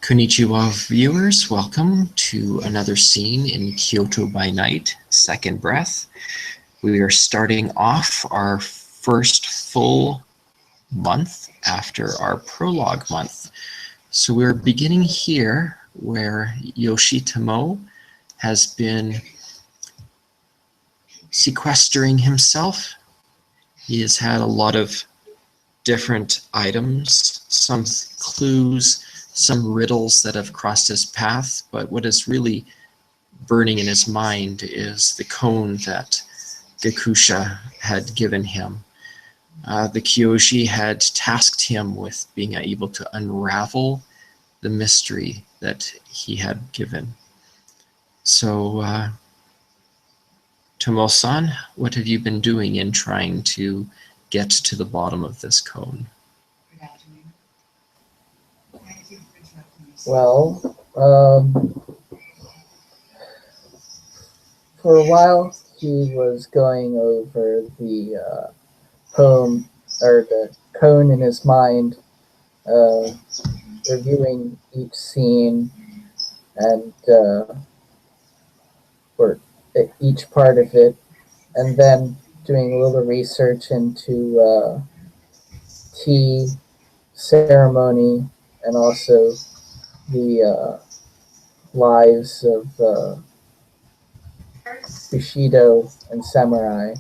Konnichiwa viewers, welcome to another scene in Kyoto by Night, Second Breath. We are starting off our first full month after our prologue month. So we're beginning here where Yoshi Tomoe has been sequestering himself. He has had a lot of different items, some clues, some riddles that have crossed his path, but what is really burning in his mind is the cone that Gakusha had given him. The Kyoshi had tasked him with being able to unravel the mystery that he had given. So, Tomo-san, what have you been doing in trying to get to the bottom of this cone? Well, for a while he was going over the poem or the cone in his mind, reviewing each scene and or each part of it, and then doing a little research into tea ceremony and also the lives of Bushido and samurai,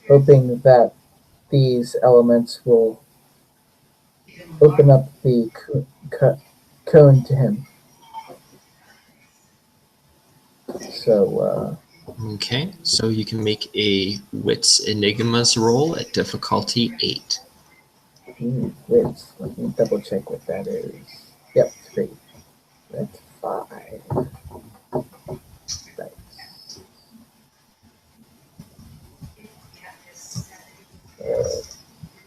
hoping that these elements will open up the cone to him. So, okay, so you can make a Wits Enigmas roll at difficulty 8. Wits. Let me double check what that is. Yep, 3. That's 5. Right.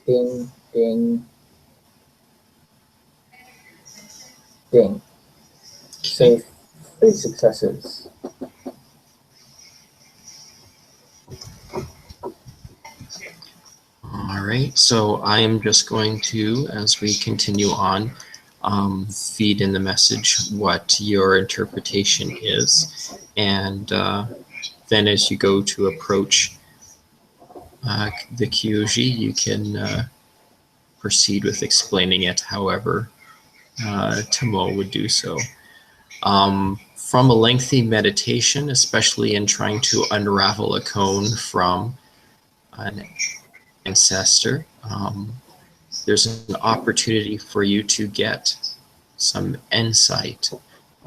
Ding, ding, ding. So 3 successes. All right, so I am just going to, as we continue on, feed in the message what your interpretation is, and then as you go to approach the Kyuji, you can proceed with explaining it however Tomo would do so. From a lengthy meditation, especially in trying to unravel a cone from an ancestor, there's an opportunity for you to get some insight.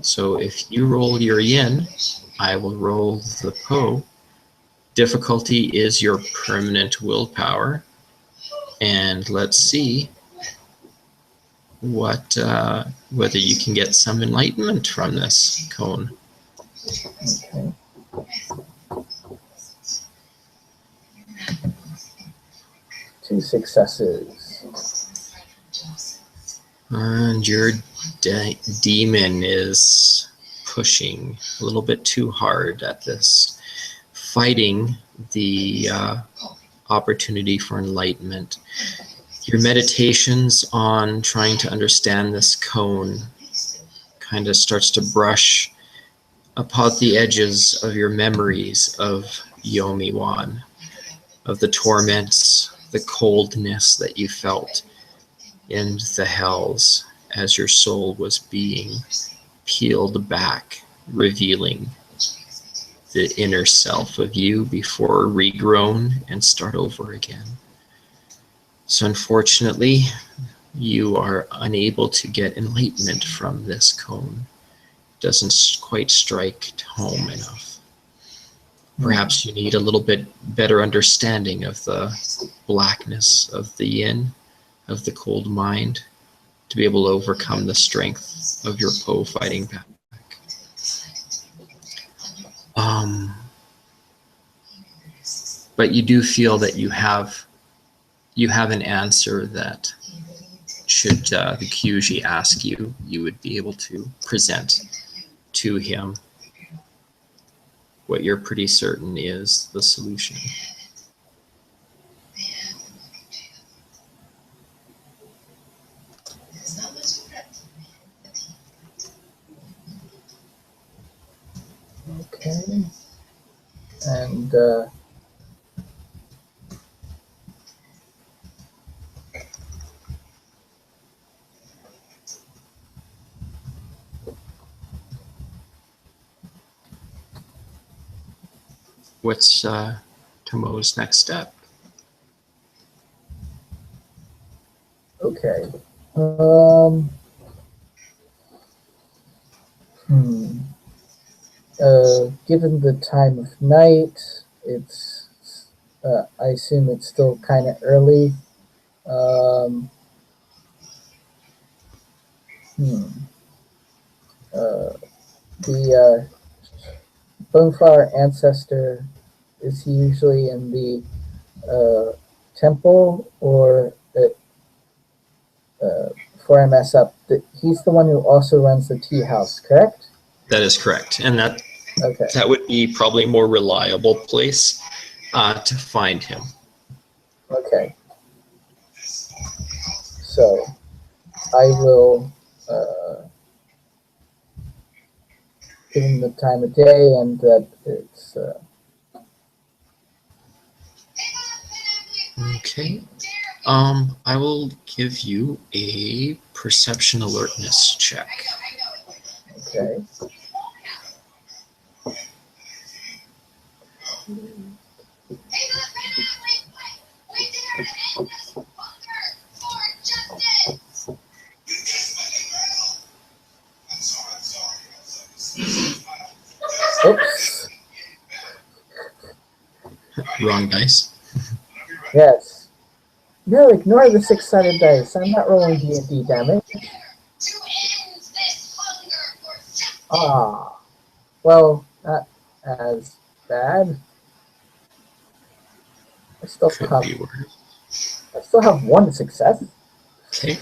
So if you roll your yin, I will roll the po. Difficulty is your permanent willpower. And let's see what whether you can get some enlightenment from this cone. Okay. Two successes. And your demon is pushing a little bit too hard at this, fighting the opportunity for enlightenment. Your meditations on trying to understand this cone kind of starts to brush upon the edges of your memories of Yomi-wan, of the torments, the coldness that you felt in the hells as your soul was being peeled back, revealing the inner self of you before regrown and start over again. So unfortunately, you are unable to get enlightenment from this cone. It doesn't quite strike home enough. Perhaps you need a little bit better understanding of the blackness of the yin, of the cold mind, to be able to overcome the strength of your Po fighting back. But you do feel that you have an answer that should the Kyuji ask you, you would be able to present to him what you're pretty certain is the solution. Okay. And What's Tomoe's next step? okay. Given the time of night, it's I assume it's still kind of early. Um, hmm. The Boneflower ancestor, is he usually in the temple, or before I mess up, he's the one who also runs the tea house, correct? That is correct, and Okay. that would be probably a more reliable place to find him. Okay. So I will give him the time of day and that it's. Okay. I will give you a perception alertness check. Okay. Oops. Wrong dice. Yes. No, ignore the six-sided dice. I'm not rolling D&D damage. Ah. Well, not as bad. I still Could have. be worse. I still have one success. Okay.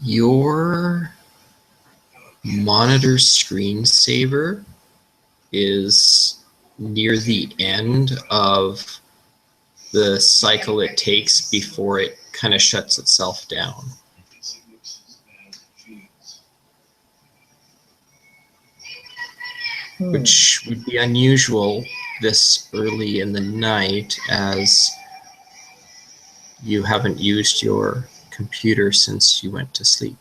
Your monitor screensaver is near the end of the cycle it takes before it kind of shuts itself down. Which would be unusual this early in the night, as you haven't used your computer since you went to sleep.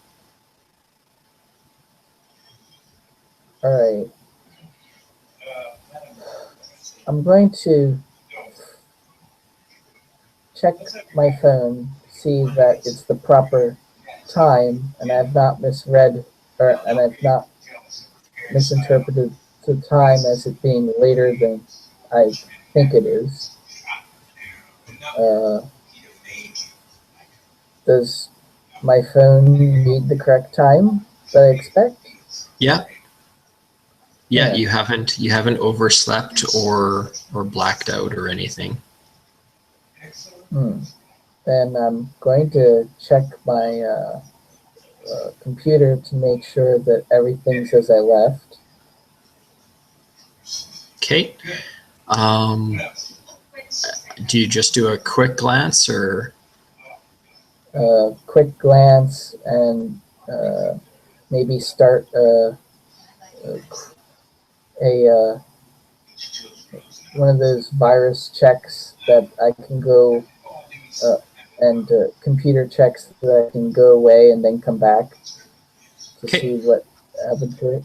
All right. I'm going to check my phone, see that it's the proper time, and I've not misread, and I've not misinterpreted the time as it being later than I think it is. Does my phone read the correct time that I expect? Yeah. Yeah, you haven't overslept or blacked out or anything. Then I'm going to check my computer to make sure that everything's as I left. Okay. Do you just do a quick glance, or? Quick glance and maybe start one of those virus checks that I can go and computer checks that I can go away and then come back to see what happened to it.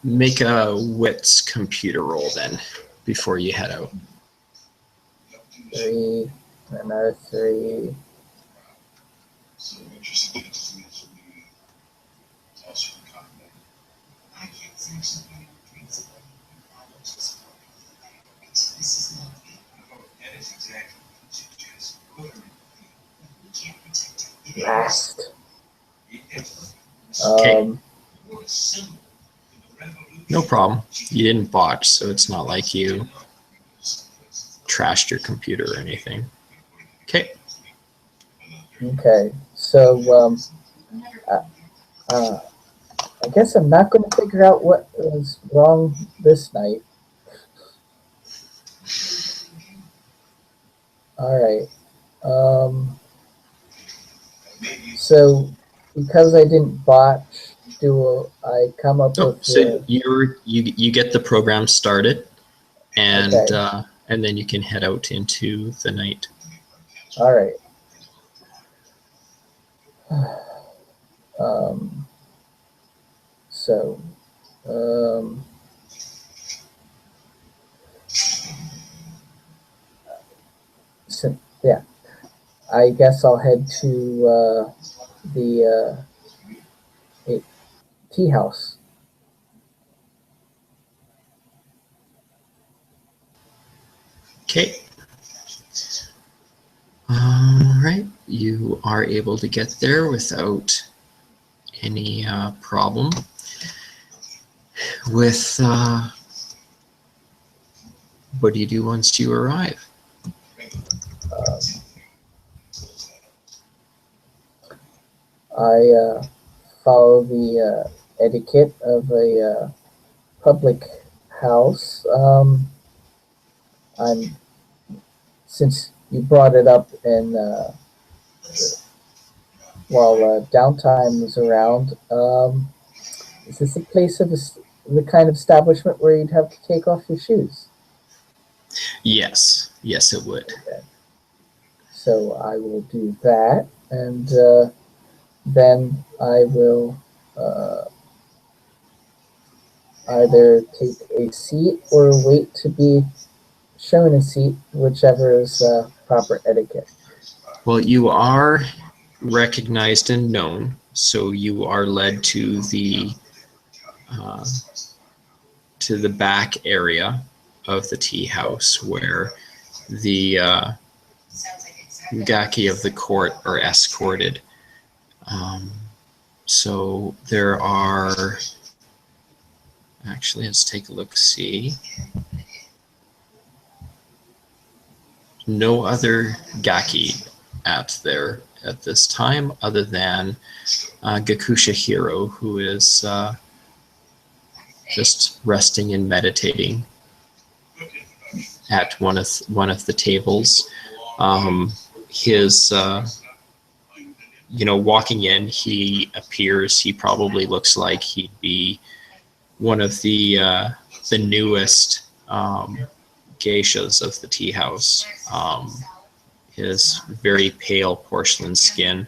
Make a wits computer roll then before you head out. 3, another 3. Last. No problem. You didn't botch, so it's not like you trashed your computer or anything. Okay. Okay. So I guess I'm not going to figure out what was wrong this night. All right. So because I didn't botch, do I come up Oh, with so the... you get the program started, and Okay, and then you can head out into the night. all right. Um, so, um, yeah, I guess I'll head to the tea house. Okay. All right. You are able to get there without any problem. With what do you do once you arrive? Um, I follow the etiquette of a public house. I'm Since you brought it up, and while downtime is around, is this a place of the kind of establishment where you'd have to take off your shoes? Yes, yes, it would. Okay. So I will do that, and then I will uh, either take a seat or wait to be shown a seat, whichever is proper etiquette. Well, you are recognized and known, so you are led uh, to the back area of the tea house where the gaki of the court are escorted. Um, so there are, actually, let's take a look, see. No other gaki at this time other than Gakusha Hiro, who is just resting and meditating at one of the tables. His walking in, he probably looks like he'd be one of the newest geishas of the tea house. His very pale porcelain skin,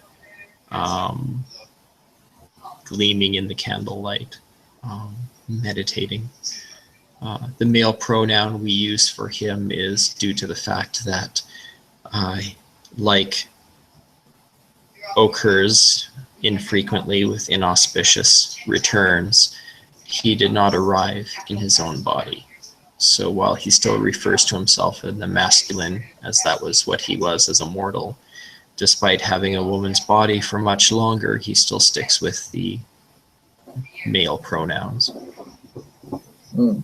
um, gleaming in the candlelight, meditating. The male pronoun we use for him is due to the fact that, like occurs infrequently with inauspicious returns, he did not arrive in his own body. So while he still refers to himself in the masculine, as that was what he was as a mortal, despite having a woman's body for much longer, he still sticks with the male pronouns. Mm.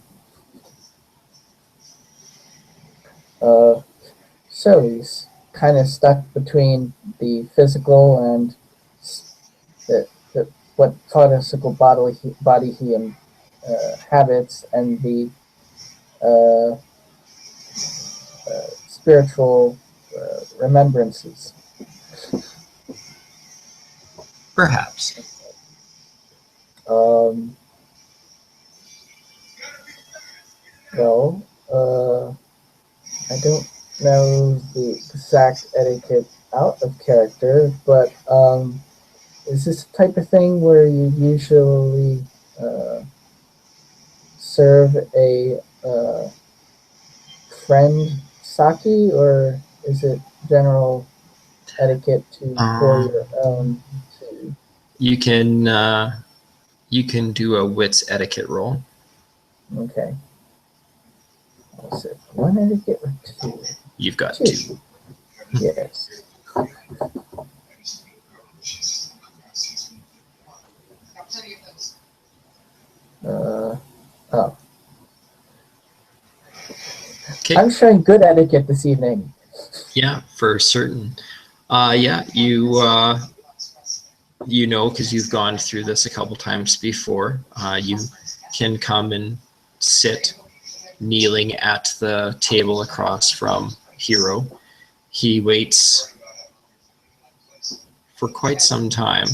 So he's kind of stuck between the physical and what physical body he habits, and the uh, spiritual remembrances. Perhaps. Um, well, I don't know the exact etiquette out of character, but is this the type of thing where you usually serve a friend sake, or is it general etiquette to pour your own tea? You can do a wits etiquette roll. Okay. Was it one etiquette or two? You've got two. Yes. Oh. Okay. I'm showing good etiquette this evening. Yeah, for certain. Yeah, you know, because you've gone through this a couple times before. You can come and sit kneeling at the table across from Hiro. He waits for quite some time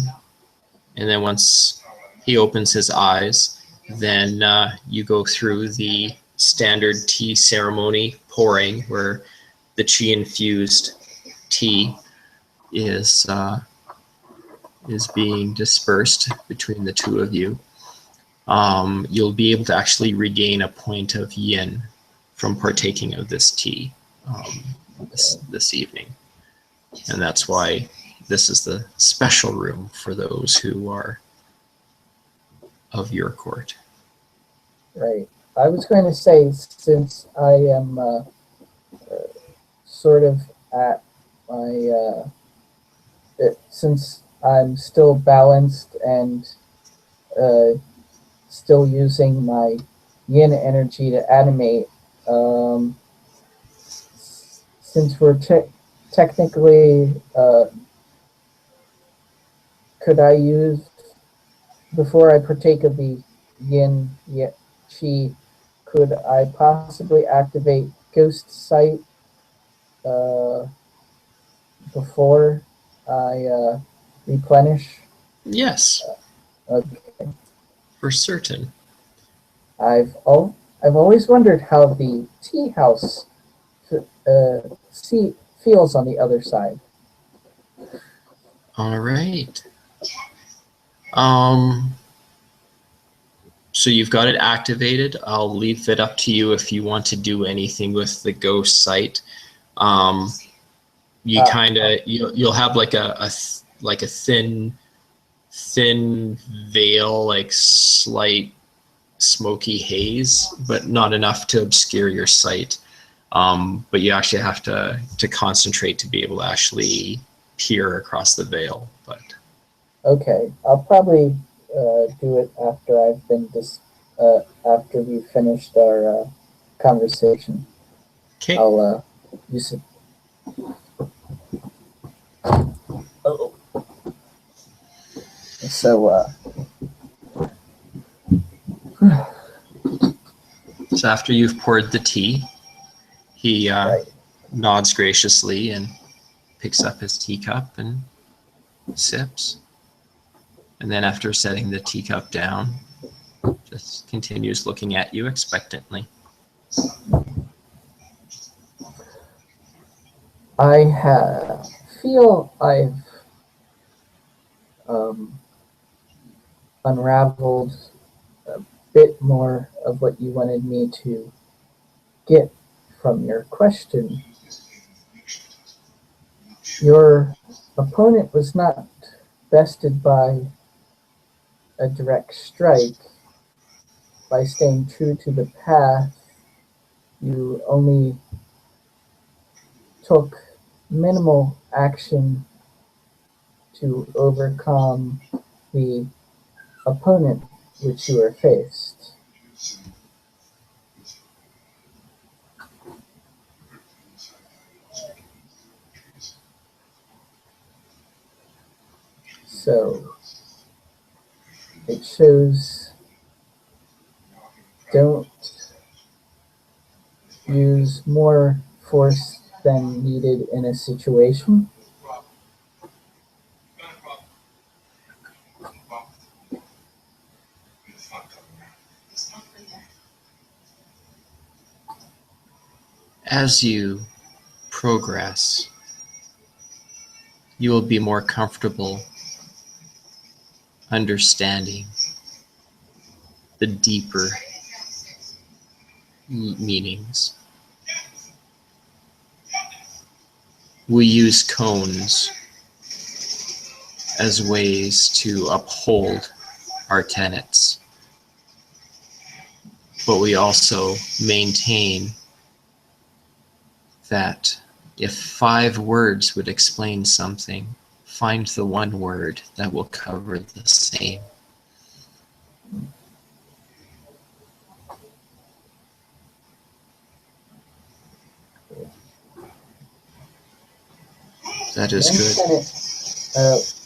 And then once he opens his eyes, then you go through the standard tea ceremony pouring, where the chi infused tea is being dispersed between the two of you. You'll be able to actually regain a point of yin from partaking of this tea this evening. And that's why this is the special room for those who are of your court. Right. I was going to say, since I am sort of at my, since I'm still balanced and still using my yin energy to animate, since we're technically, could I use, before I partake of the yin chi, could I possibly activate ghost sight before I replenish? Yes, Okay. for certain. I've always wondered how the tea house feels on the other side. All right. So you've got it activated. I'll leave it up to you if you want to do anything with the ghost sight. You you'll have like a thin veil, like slight smoky haze, but not enough to obscure your sight. But you actually have to concentrate to be able to actually peer across the veil. But Okay, I'll probably do it after I've been after we finished our conversation. okay. I'll use it. Oh. So So after you've poured the tea, he right. nods graciously and picks up his teacup and sips. And then after setting the teacup down, just continues looking at you expectantly. I feel I've unraveled a bit more of what you wanted me to get from your question. Your opponent was not bested by a direct strike. By staying true to the path, you only took minimal action to overcome the opponent which you were faced. So it shows don't use more force than needed in a situation. As you progress, you will be more comfortable understanding the deeper meanings. We use koans as ways to uphold our tenets, but we also maintain that if 5 words would explain something, find the one word that will cover the same. That is good.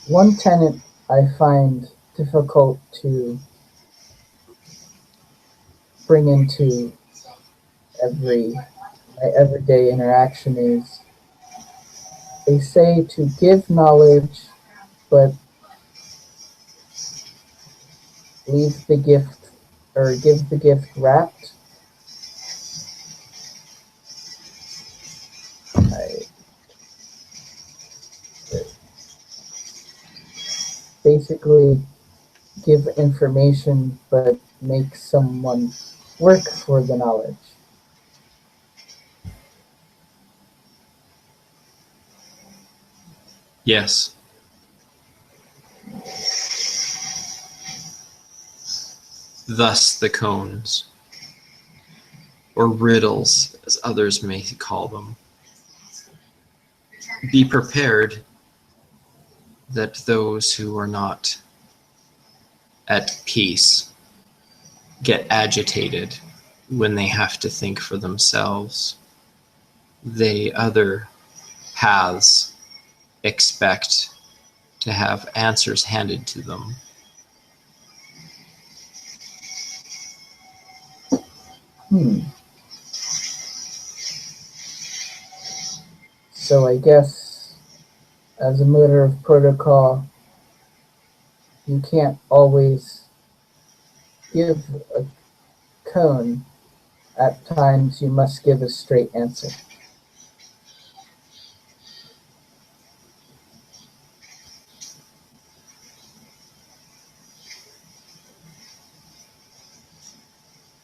One tenet I find difficult to bring into my everyday interaction is they say to give knowledge, but leave the gift or give the gift wrapped. I basically give information but make someone work for the knowledge. Yes. Thus the cones, or riddles, as others may call them. Be prepared that those who are not at peace get agitated when they have to think for themselves. They other paths expect to have answers handed to them. So I guess as a matter of protocol, you can't always give a cone. At times you must give a straight answer.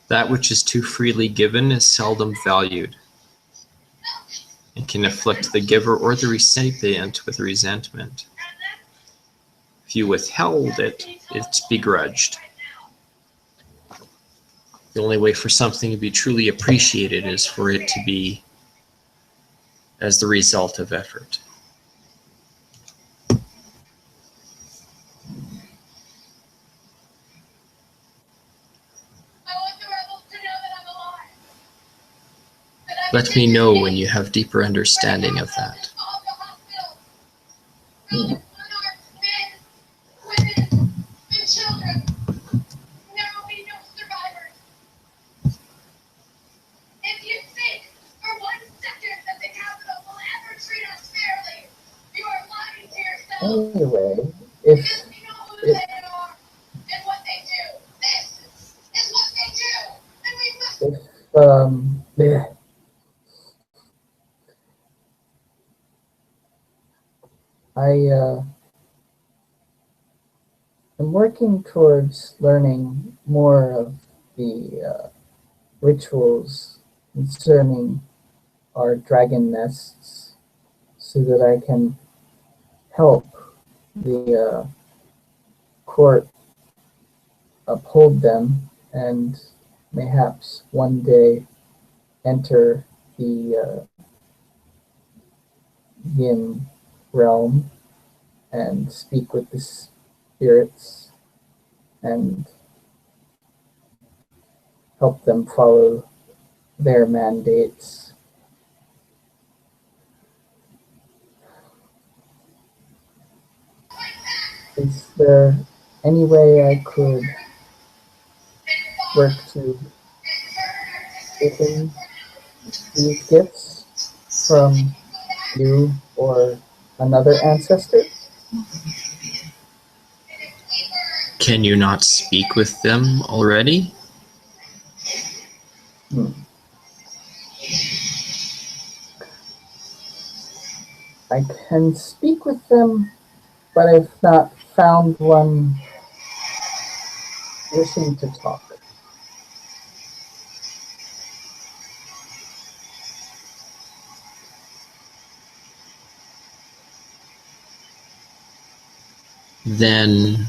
That which is too freely given is seldom valued, and can afflict the giver or the recipient with resentment. If you withheld it, it's begrudged. The only way for something to be truly appreciated is for it to be as the result of effort. Let me know when you have deeper understanding of that. Anyway, if yeah. I am working towards learning more of the rituals concerning our dragon nests so that I can help the court uphold them and mayhaps one day enter the yin realm and speak with the spirits and help them follow their mandates. Is there any way I could work to open these gifts from you or another ancestor? Can you not speak with them already? I can speak with them, but I've not found one wishing to talk. Then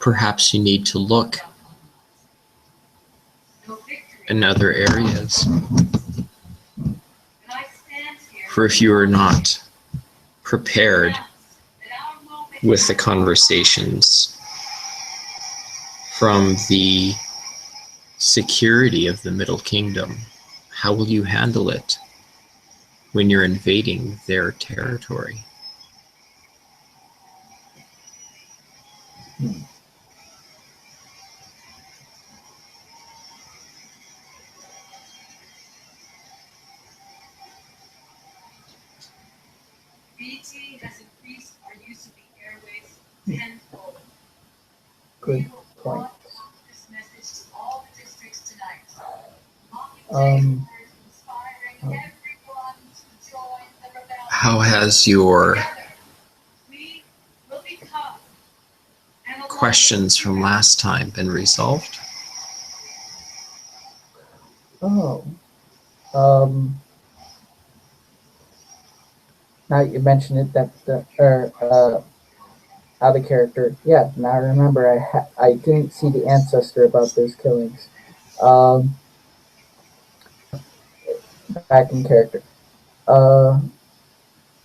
perhaps you need to look in other areas. For if you are not prepared with the conversations from the security of the Middle Kingdom, how will you handle it when you're invading their territory? BT has increased our use of the airways tenfold. good point. How has your questions from last time been resolved? Oh, now that you mention it, that out of character. Yeah, now I remember I didn't see the ancestor about those killings. Back in character.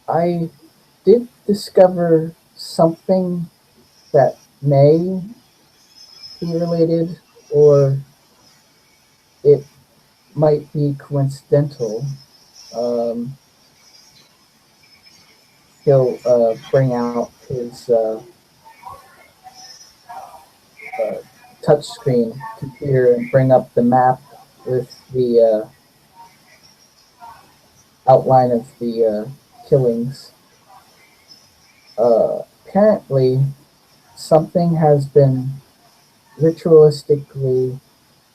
I did discover something that may be related, or it might be coincidental. He'll bring out his touchscreen computer and bring up the map with the outline of the killings. Apparently, something has been ritualistically,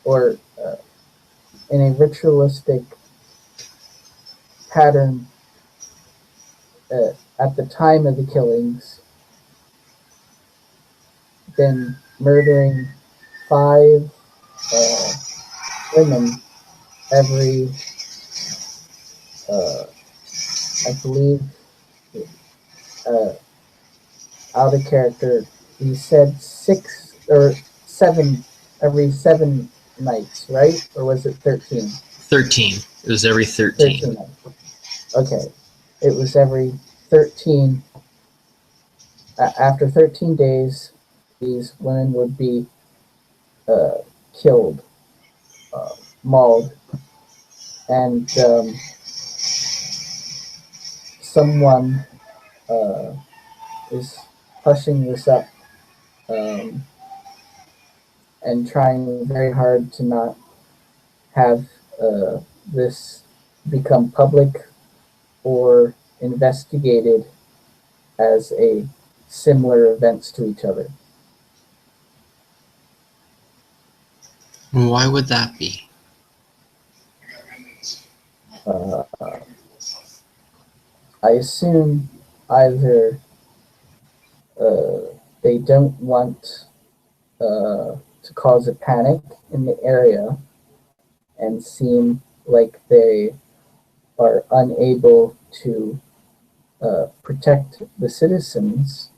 or in a ritualistic pattern at the time of the killings, been murdering 5 women every, I believe, out of character, he said 6 or 7 every 7 nights, right? Or was it 13? 13. It was every 13. 13 nights. Okay. It was every 13. After 13 days, these women would be killed, mauled, and someone is hushing this up and trying very hard to not have this become public or investigated as a similar events to each other. Why would that be? I assume either they don't want to cause a panic in the area and seem like they are unable to protect the citizens,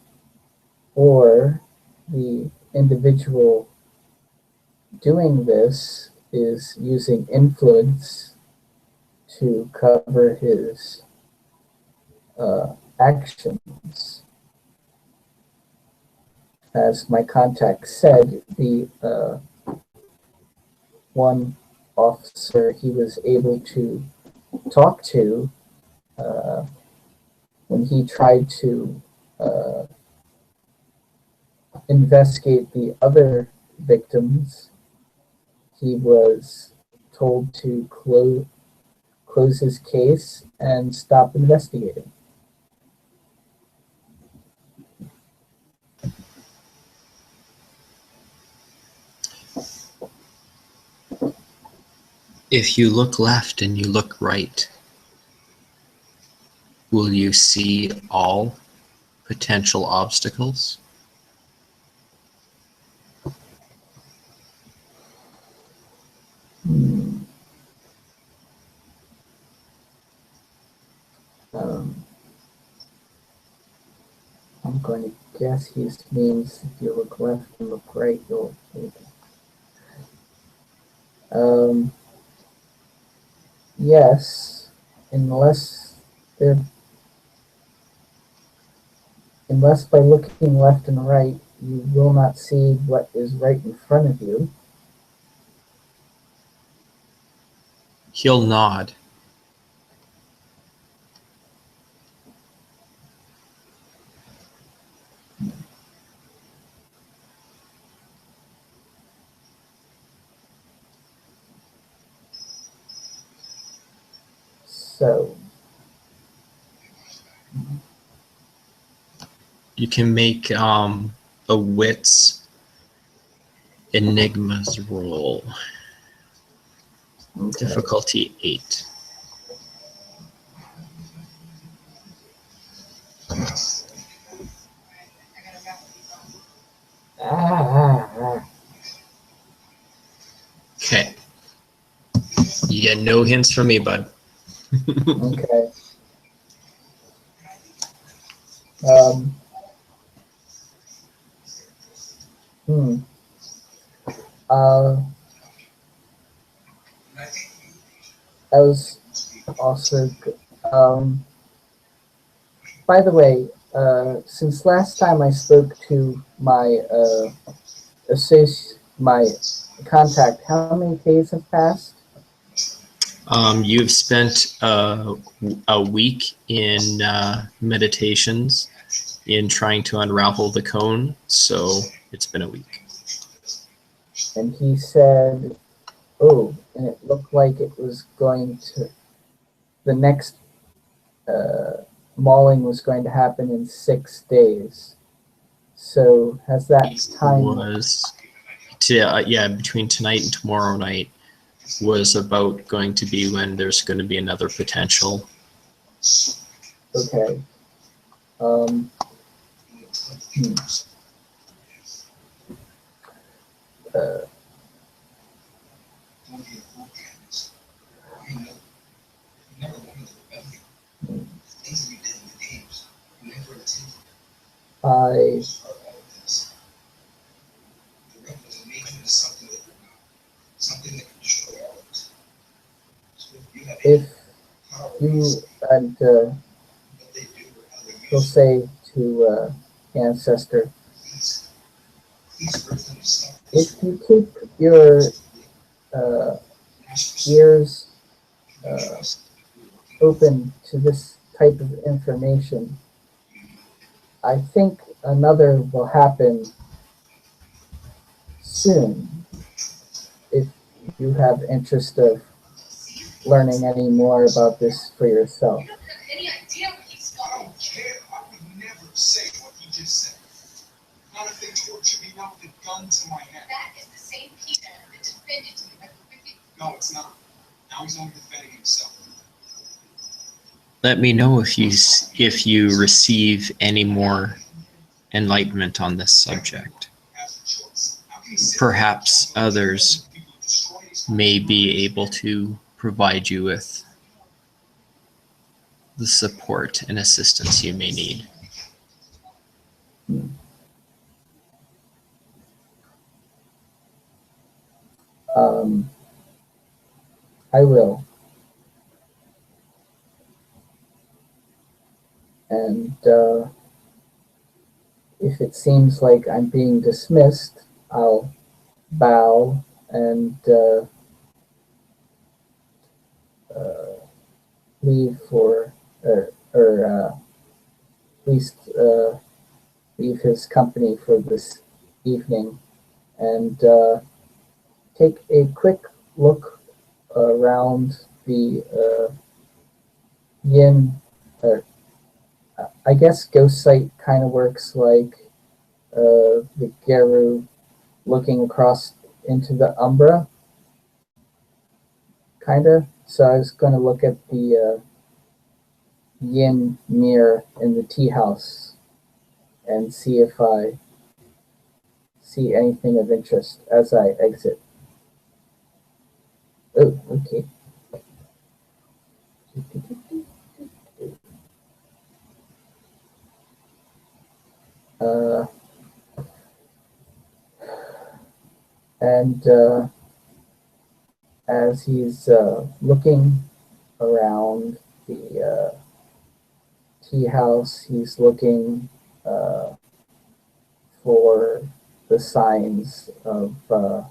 or the individual doing this is using influence to cover his actions. As my contact said, the one officer he was able to talk to when he tried to investigate the other victims, he was told to close his case and stop investigating. If you look left and you look right, will you see all potential obstacles? I'm going to guess he means if you look left and look right, you'll. Yes, unless by looking left and right, you will not see what is right in front of you. He'll nod. So, You can make a wits Enigma's roll. Okay. Difficulty 8. Okay. You get no hints from me, bud. Okay. Hmm. That was also good. By the way, since last time I spoke to my my contact, how many days have passed? You've spent a week in meditations in trying to unravel the cone, so it's been a week. And he said, oh, and it looked like it was going to, the next mauling was going to happen in 6 days. So has that time was between tonight and tomorrow night was about going to be when there's going to be another potential. Okay. I if you and we'll say to ancestor, if you keep your ears open to this type of information, I think another will happen soon if you have interest of learning any more about this for yourself. Any idea what he's got? I don't care. I would never say what he just said. Not if they tortured me, not with a gun to my head. That is the same Peter that defended you like a wicked. No, it's not. Now he's only defending himself. Let me know if you receive any more enlightenment on this subject. Perhaps others may be able to provide you with the support and assistance you may need. I will. And if it seems like I'm being dismissed, I'll bow and leave for, or at least leave his company for this evening and take a quick look around the yin. I guess ghost sight kind of works like the Geru looking across into the Umbra, kind of. So I was going to look at the yin mirror in the tea house and see if I see anything of interest as I exit. Oh, okay. And as he's looking around the tea house, he's looking for the signs of the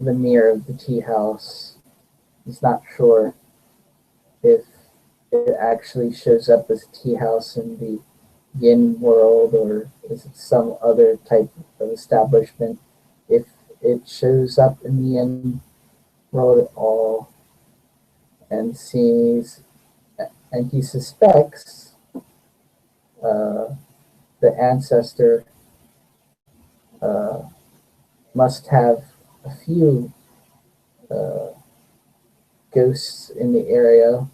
mirror of the tea house. He's not sure if it actually shows up as a tea house in the yin world or is it some other type of establishment. If it shows up in the yin world at all and sees, and he suspects the ancestor must have a few ghosts in the area.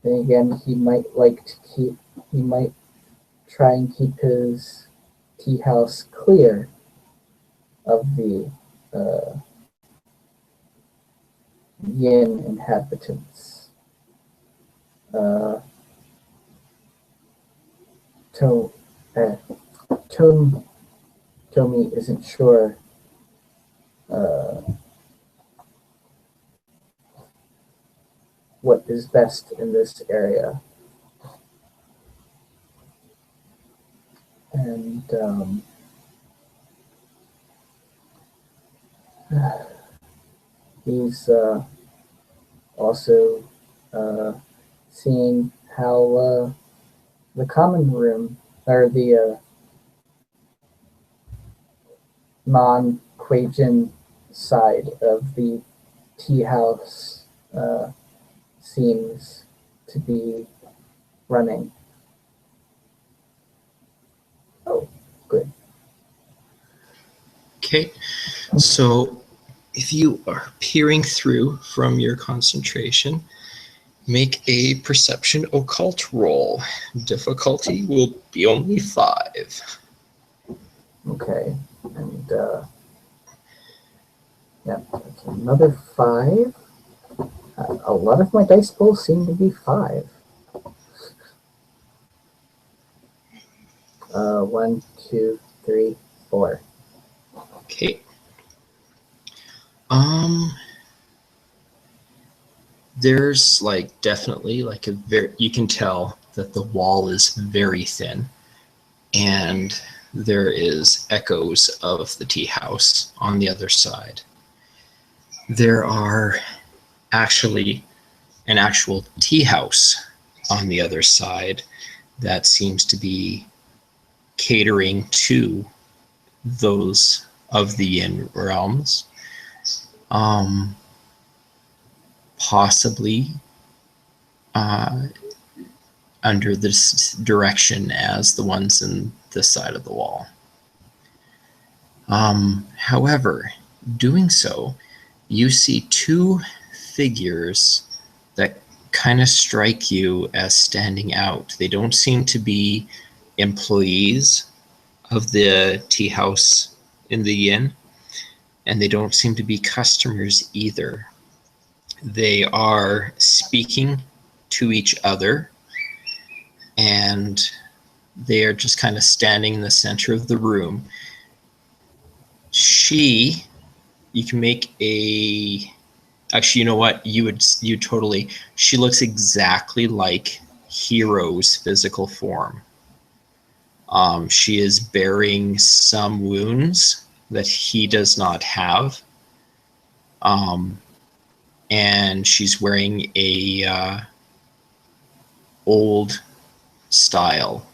Then again, he might try and keep his tea house clear of the yin inhabitants. To, uh, Tomi isn't sure what is best in this area. And he's also seeing how the common room, or the non-Quajan side of the tea house seems to be running. Oh, good. Okay, so if you are peering through from your concentration, make a perception occult roll. Difficulty will be only 5. Okay, and yeah, that's another 5. A lot of my dice rolls seem to be 5. 1, 2, 3, 4. Okay. There's definitely you can tell that the wall is very thin, and there is echoes of the tea house on the other side. There are actually an actual tea house on the other side that seems to be catering to those of the yin realms. Possibly under this direction as the ones in this side of the wall. However, doing so, you see 2 figures that kind of strike you as standing out. They don't seem to be employees of the tea house in the inn, and they don't seem to be customers either. They are speaking to each other, and they are just kind of standing in the center of the room. You can make actually, you know what? She looks exactly like Hero's physical form. She is bearing some wounds that he does not have. And she's wearing a old style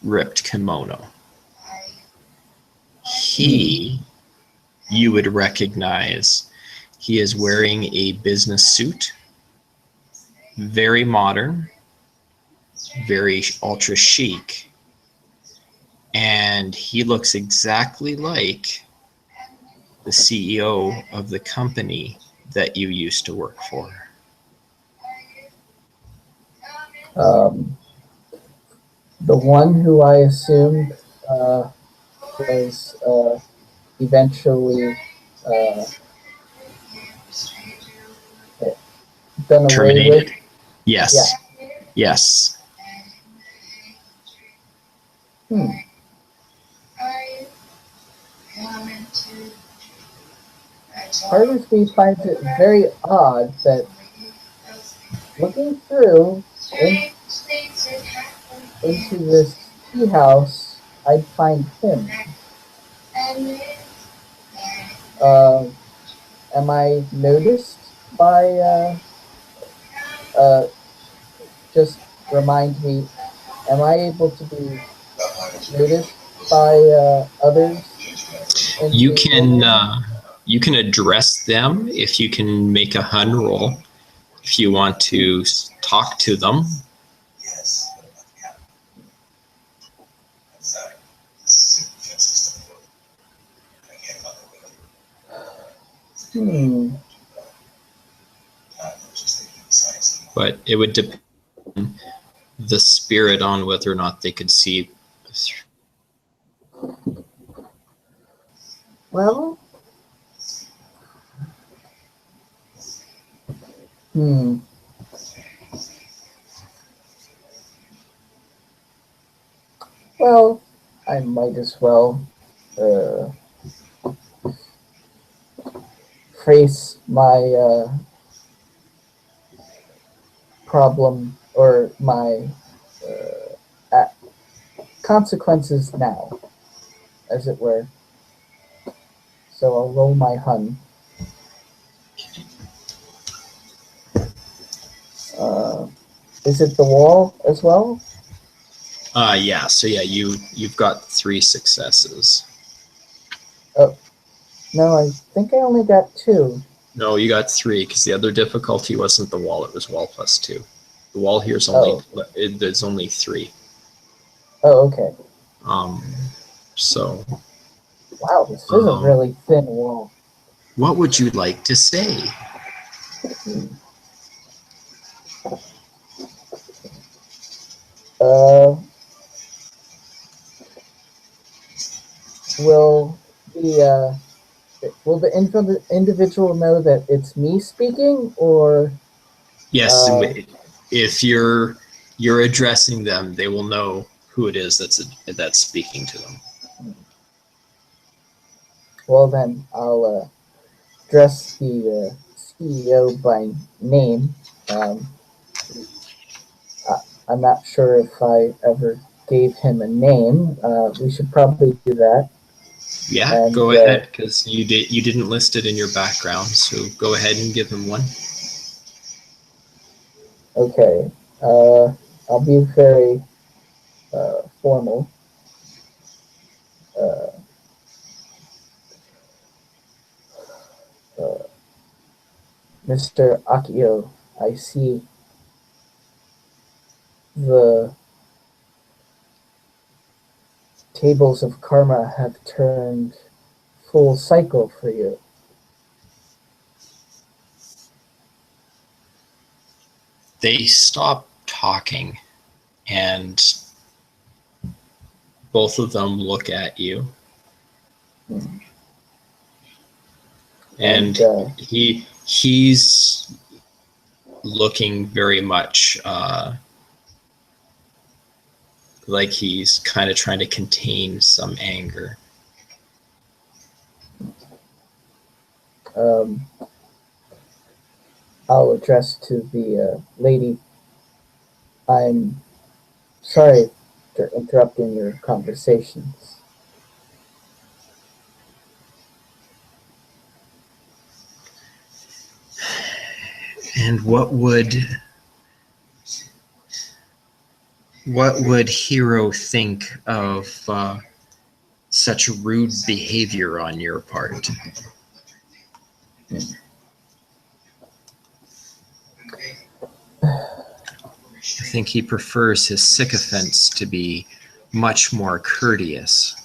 ripped kimono. You would recognize, he is wearing a business suit, very modern, very ultra chic, and he looks exactly like the CEO of the company that you used to work for. The one who I assumed was eventually done away Terminated? with. Yes. Yeah. Yes. Part of me finds it very odd that looking through into this tea house, I'd find him. Am I noticed by, just remind me, am I able to be noticed by others? You can address them if you can make a hun roll if you want to talk to them. Hmm. But it would depend on the spirit on whether or not they could see. Well. Hmm. Well, I might as well face my problem or my consequences now, as it were. So I'll roll my hun. Is it the wall as well? Yeah. So yeah, you've got 3 successes. Oh, no, I think I only got 2. No, you got 3 because the other difficulty wasn't the wall; it was wall plus 2. The wall here is only there's only 3. Oh, okay. So. Wow, this is a really thin wall. What would you like to say? Will the individual know that it's me speaking, or? Yes, if you're addressing them, they will know who it is that's speaking to them. Well, then I'll address the CEO by name. I'm not sure if I ever gave him a name. We should probably do that. Yeah, and, go ahead, because you didn't list it in your background, so go ahead and give him one. Okay. I'll be very formal. Mr. Akio, I see the tables of karma have turned full cycle for you. They stop talking, and both of them look at you. And he's looking very much like he's kind of trying to contain some anger. I'll address to the lady. I'm sorry for interrupting your conversations. And what would Hiro think of such rude behavior on your part? I think he prefers his sycophants to be much more courteous.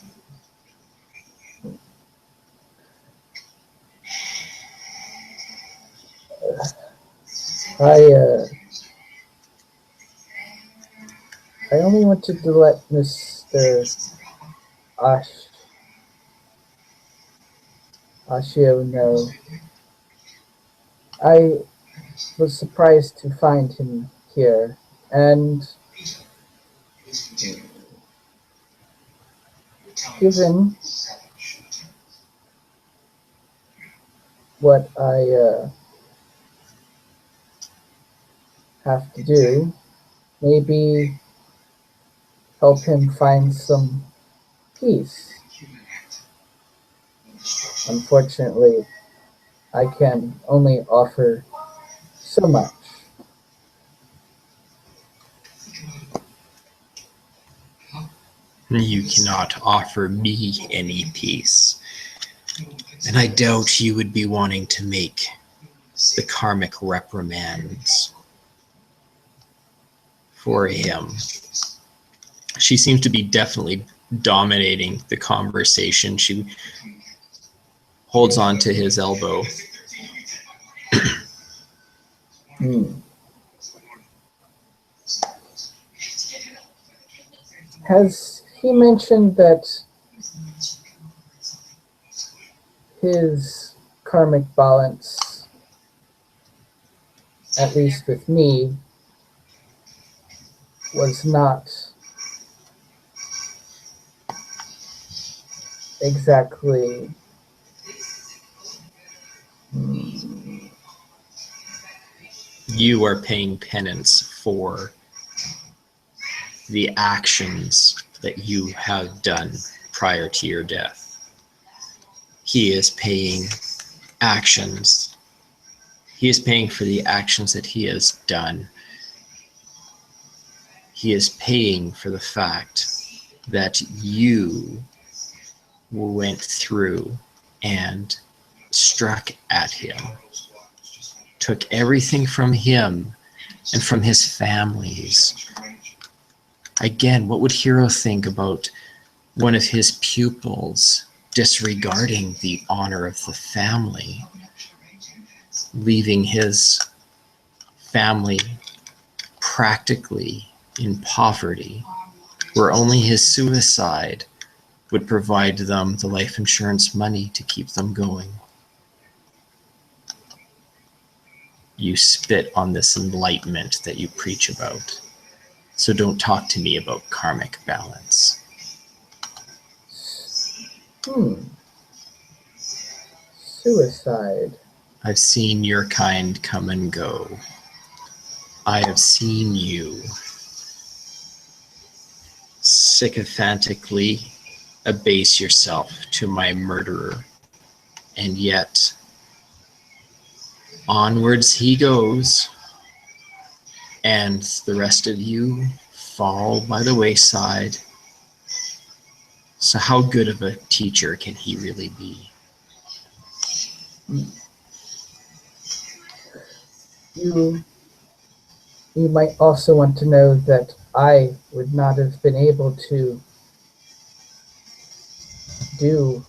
I only wanted to let Mr. Ashio know. I was surprised to find him here, and given what I have to do, maybe help him find some peace. Unfortunately, I can only offer so much. You cannot offer me any peace. And I doubt you would be wanting to make the karmic reprimands for him. She seems to be definitely dominating the conversation. She holds on to his elbow Hmm. Has he mentioned that his karmic balance, at least with me, was not exactly You are paying penance for the actions that you have done prior to your death. He is paying actions. He is paying for the actions that he has done. He is paying for the fact that you went through and struck at him, took everything from him and from his families. Again, what would Hiro think about one of his pupils disregarding the honor of the family, leaving his family practically in poverty, where only his suicide would provide them the life insurance money to keep them going? You spit on this enlightenment that you preach about. So don't talk to me about karmic balance. Suicide. I've seen your kind come and go. I have seen you sycophantically abase yourself to my murderer. And yet, onwards he goes, and the rest of you fall by the wayside. So how good of a teacher can he really be? You might also want to know that I would not have been able to do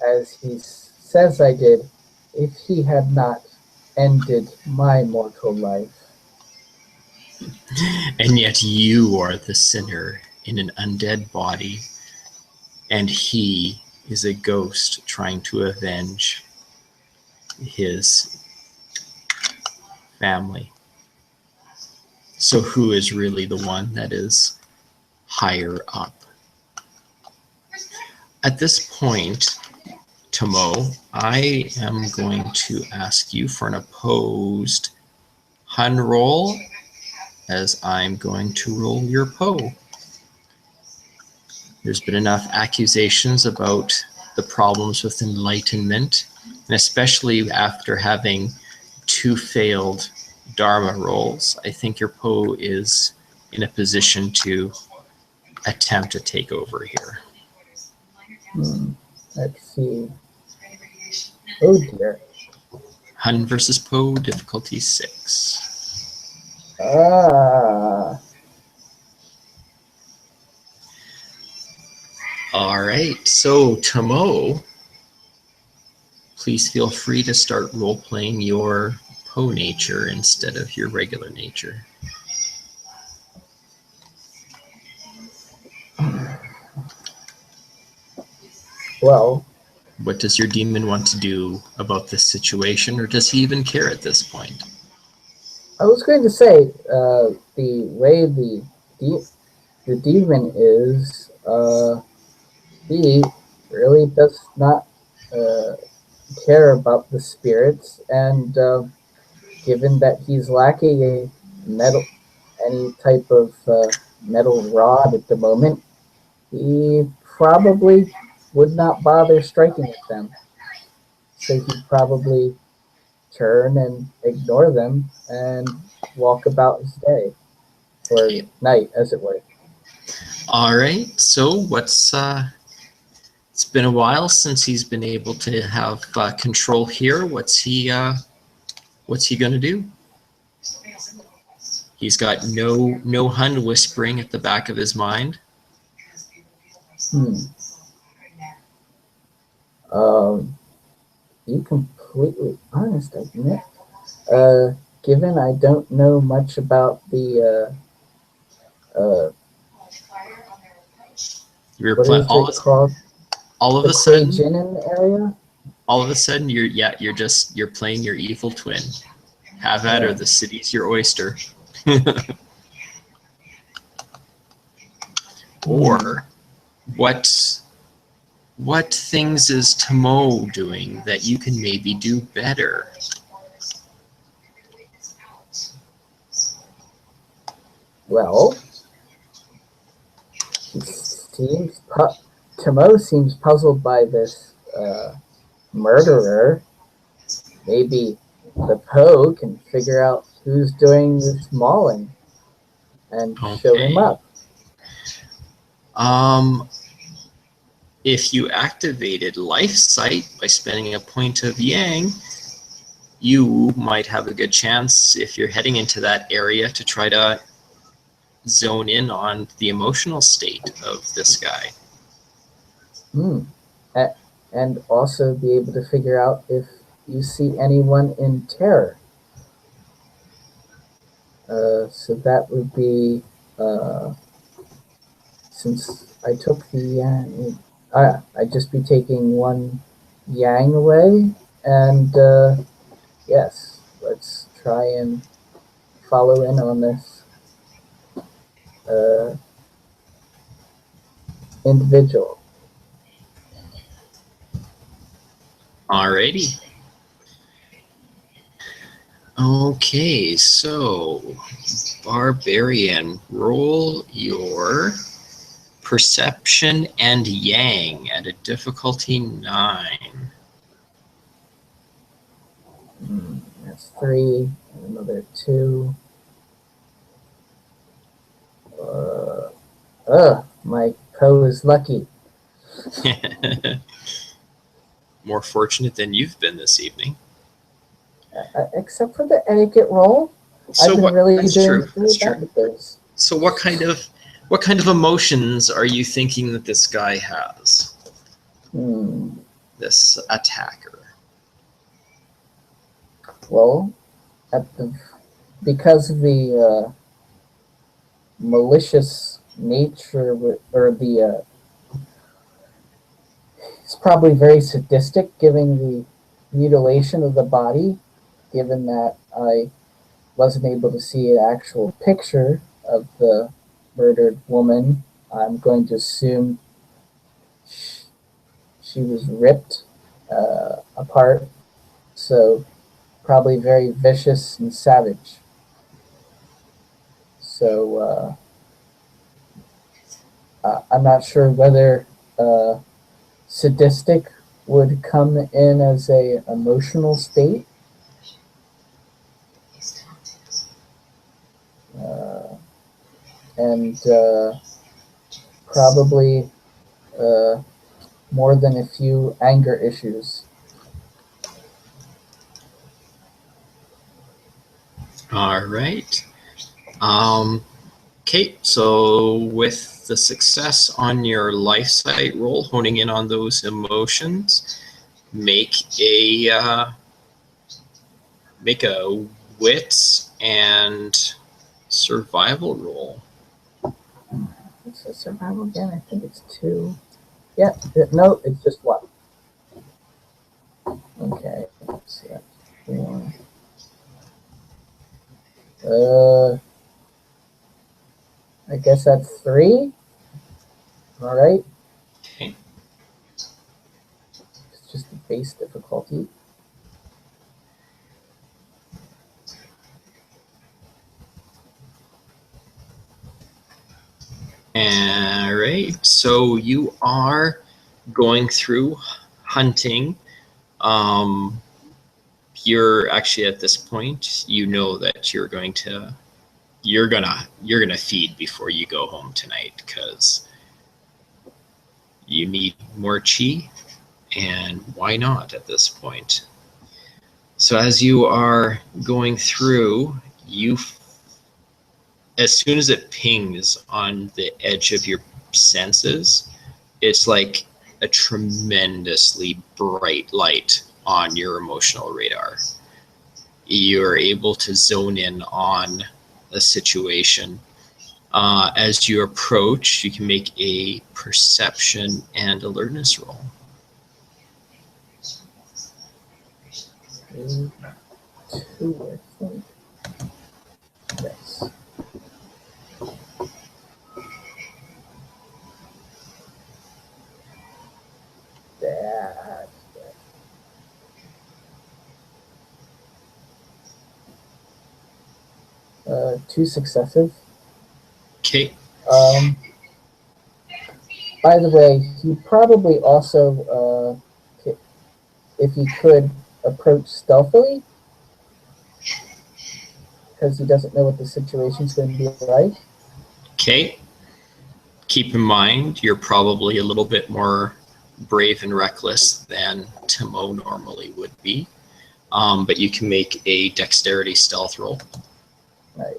as he says I did if he had not ended my mortal life. And yet you are the sinner in an undead body, and he is a ghost trying to avenge his family. So who is really the one that is higher up? At this point, Tomoe, I am going to ask you for an opposed Hun roll, as I'm going to roll your Po. There's been enough accusations about the problems with enlightenment, and especially after having 2 failed Dharma rolls, I think your Po is in a position to attempt to take over here. Let's see. Oh dear. Hun versus Po, difficulty 6. All right, so Tomoe, please feel free to start role-playing your Po nature instead of your regular nature. Well, What does your demon want to do about this situation, or does he even care at this point? I was going to say, the way the demon is, he really does not care about the spirits, and given that he's lacking any type of metal rod at the moment, he probably would not bother striking at them. So he'd probably turn and ignore them and walk about his day, or night, as it were. All right, so it's been a while since he's been able to have control here. What's he gonna do? He's got no Hun whispering at the back of his mind. Be completely honest, I admit. Given I don't know much about the You're what is it called? all of The a sudden, Jinin area? all of a sudden, you're playing your evil twin. Have at her. The city's your oyster. Or what things is Tomoe doing that you can maybe do better? Well, Tomoe seems puzzled by this murderer. Maybe the Poe can figure out who's doing this mauling and show him up. If you activated Life Sight by spending a point of Yang, you might have a good chance, if you're heading into that area, to try to zone in on the emotional state of this guy. And also be able to figure out if you see anyone in terror. So that would be, since I took the Yang, I'd just be taking one Yang away, and yes, let's try and follow in on this individual. Alrighty. Okay, so Barbarian, roll your Perception and Yang at a difficulty 9. That's 3, and another 2. My Poe is lucky. More fortunate than you've been this evening. Except for the etiquette roll, So I've been really that's doing true. really That's bad true. with those. So what kind of emotions are you thinking that this guy has? This attacker. Well, because of the malicious nature, or the it's probably very sadistic, given the mutilation of the body. Given that I wasn't able to see an actual picture of the murdered woman, I'm going to assume she was ripped apart. So probably very vicious and savage. So I'm not sure whether sadistic would come in as a emotional state. And probably more than a few anger issues. All right. Okay, so with the success on your life sight roll, honing in on those emotions, make a wits and survival roll. What's the survival again? I think it's 2. Yeah, no, it's just 1. Okay, let's see. That's 4. I guess that's 3. All right. Okay. It's just the base difficulty. All right. So you are going through hunting. You're actually at this point, you know that you're gonna feed before you go home tonight, because you need more chi, and why not at this point? So as you are going through, as soon as it pings on the edge of your senses, it's like a tremendously bright light on your emotional radar. you're able to zone in on a situation. As you approach, you can make a perception and alertness roll. Two, I think. Yes. That. Two successes. Okay. By the way, he probably also, if he could, approach stealthily, because he doesn't know what the situation's going to be like. Okay. Keep in mind, you're probably a little bit more brave and reckless than Tomoe normally would be. But you can make a dexterity stealth roll. Right.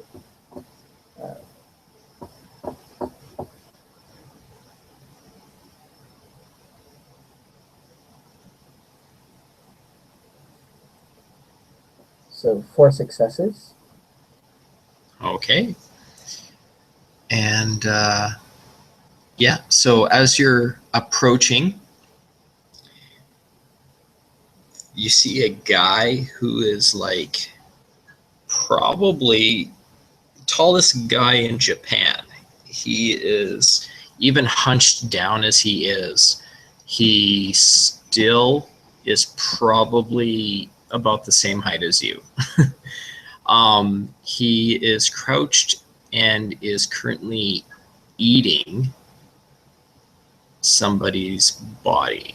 So 4 successes. Okay. And yeah, so as you're approaching, you see a guy who is like probably tallest guy in Japan. He is, even hunched down as he is, he still is probably about the same height as you. He is crouched and is currently eating somebody's body.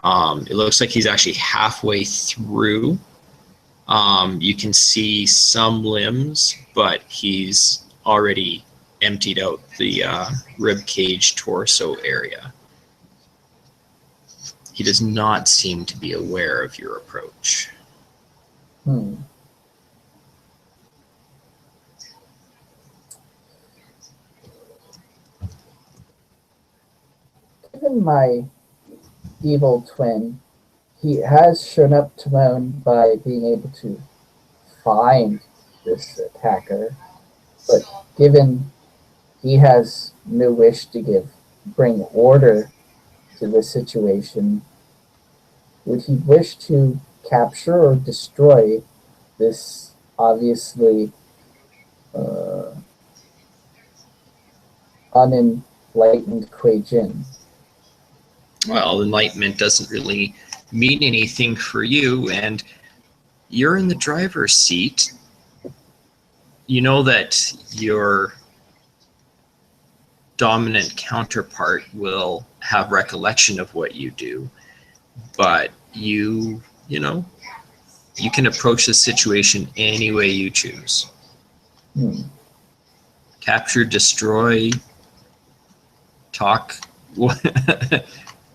It looks like he's actually halfway through. You can see some limbs, but he's already emptied out the rib cage torso area. He does not seem to be aware of your approach. Given my evil twin, he has shown up to Moan by being able to find this attacker, but given he has no wish to bring order to the situation, would he wish to capture or destroy this obviously unenlightened Kuei Jin? Well, enlightenment doesn't really mean anything for you, and you're in the driver's seat. You know that your dominant counterpart will have recollection of what you do, but you can approach the situation any way you choose. Capture, destroy, talk,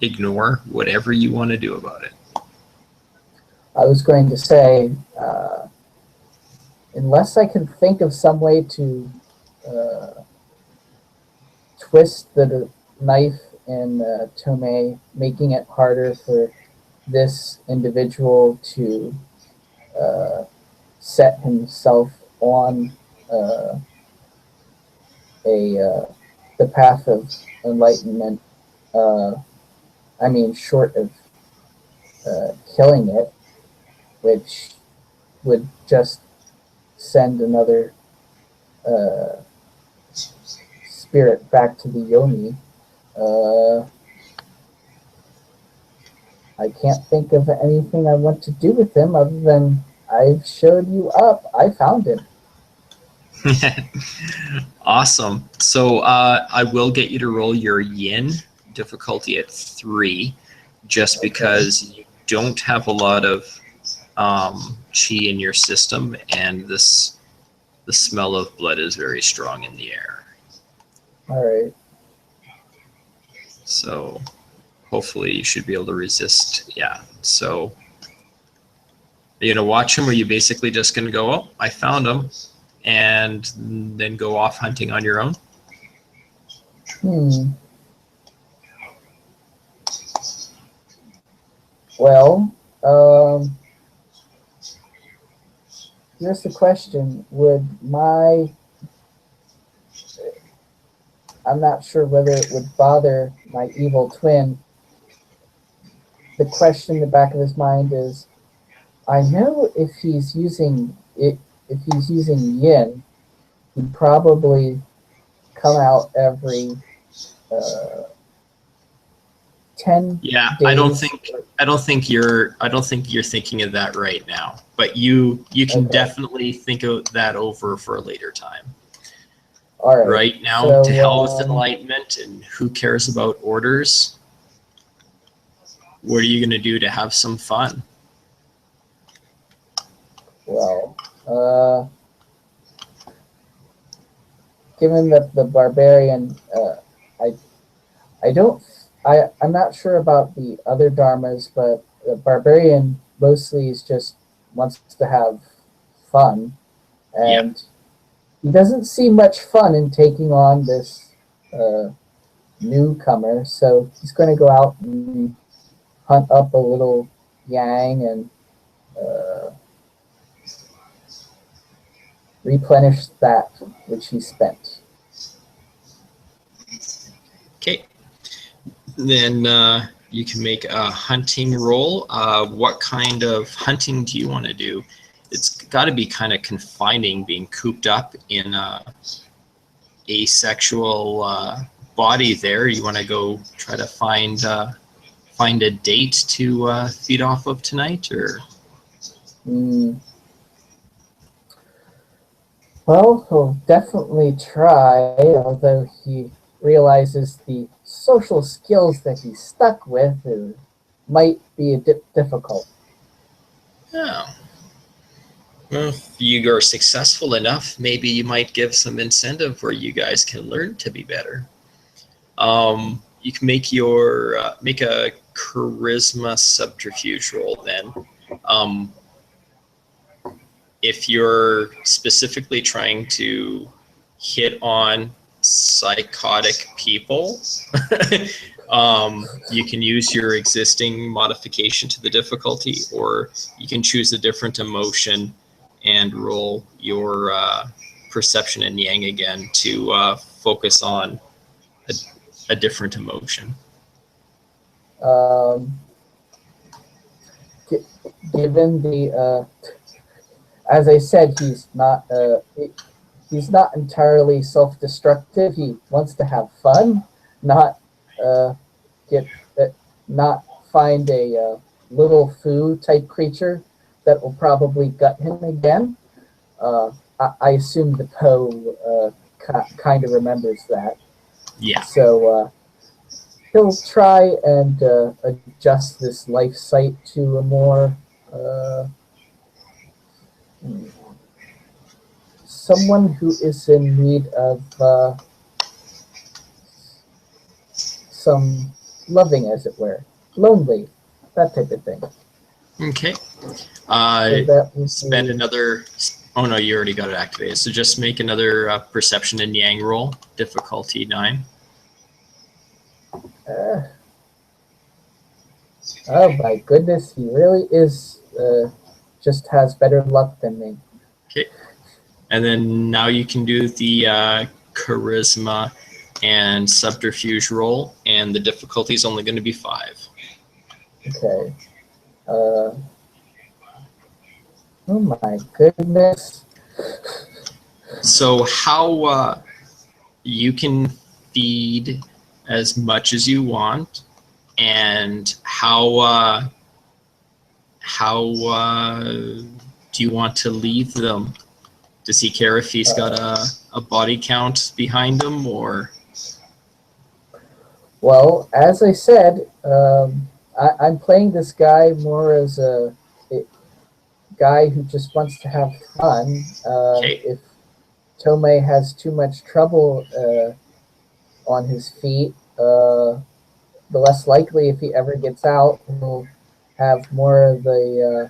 ignore, whatever you want to do about it. I was going to say, unless I can think of some way to twist the knife in Tomoe, making it harder for this individual to set himself on the path of enlightenment, short of killing it, which would just send another spirit back to the Yoni. I can't think of anything I want to do with him other than I've showed you up. I found him. Awesome. So I will get you to roll your yin difficulty at 3, just because you don't have a lot of chi in your system, and the smell of blood is very strong in the air. All right. So hopefully you should be able to resist. Yeah. So you're going to watch him, or are you basically just going to go, oh, I found him, and then go off hunting on your own? Well, here's the question: would my I'm not sure whether it would bother my evil twin. The question in the back of his mind is, I know if he's using it, if he's using yin, he'd probably come out every uh, 10 Yeah, days. I don't think you're thinking of that right now. But you can Okay. definitely think of that over for a later time. All right. Right now, So, to hell with enlightenment, and who cares about orders? What are you going to do to have some fun? well, given that the barbarian, I don't, I'm not sure about the other dharmas, but the barbarian mostly is just wants to have fun, Yeah. and he doesn't see much fun in taking on this newcomer. So he's going to go out and hunt up a little yang and uh, replenish that which he spent. Okay. Then you can make a hunting roll. What kind of hunting do you want to do? It's got to be kind of confining, being cooped up in a asexual body there. You want to go try to find a date to feed off of tonight, or? Well, he'll definitely try, although he realizes the social skills that he's stuck with might be a bit difficult. Oh. Well, if you are successful enough, maybe you might give some incentive where you guys can learn to be better. You can make make a charisma subterfuge roll then. If you're specifically trying to hit on psychotic people, you can use your existing modification to the difficulty, or you can choose a different emotion and roll your perception and yang again to focus on a different emotion. Given the as I said, he's not entirely self-destructive. He wants to have fun, not get not find a little foo type creature that will probably gut him again. I assume the Poe kind of remembers that. Yeah. So he'll try and adjust this life site to a more someone who is in need of some loving, as it were, lonely, that type of thing. Okay. So spend another. Oh no, you already got it activated. So just make another perception and yang roll, difficulty 9. Oh my goodness, he really is just has better luck than me. Okay. And then now you can do the charisma and subterfuge roll, and the difficulty is only going to be 5. Okay. Oh my goodness. So how you can feed as much as you want, and how do you want to leave them? Does he care if he's got a body count behind him, or? Well, as I said, I'm playing this guy more as a guy who just wants to have fun. Okay. If Tomoe has too much trouble on his feet, the less likely if he ever gets out, he'll have more of the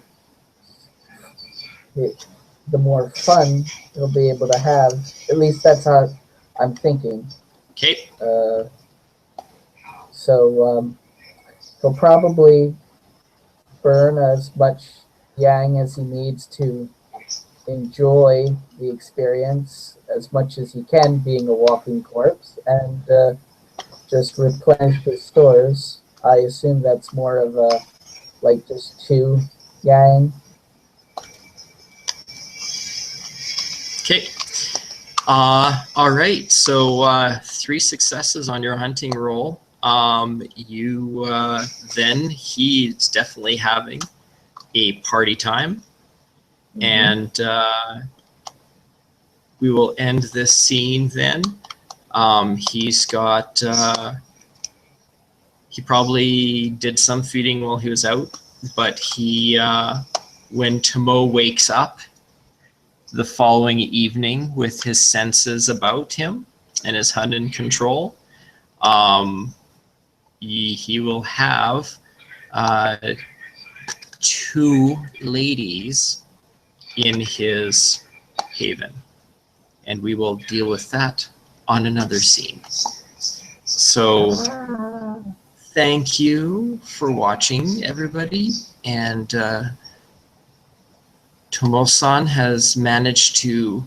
more fun he'll be able to have. At least that's how I'm thinking. Okay. So he'll probably burn as much yang as he needs to enjoy the experience as much as he can, being a walking corpse, and just replenish his stores. I assume that's more of a like just 2 yang. Okay. All right. So 3 successes on your hunting roll. Then he's definitely having a party time, and we will end this scene then. He's got. He probably did some feeding while he was out, but when Tomoe wakes up the following evening with his senses about him and his hunt in control, he will have 2 ladies in his haven, and we will deal with that on another scene. So thank you for watching, everybody, and Tomoe-san has managed to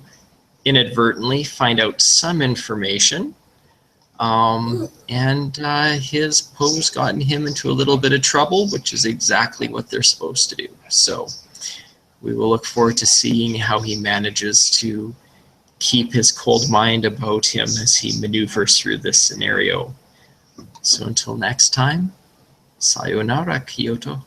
inadvertently find out some information, and his pose gotten him into a little bit of trouble, which is exactly what they're supposed to do. So we will look forward to seeing how he manages to keep his cold mind about him as he maneuvers through this scenario. So until next time, sayonara, Kyoto.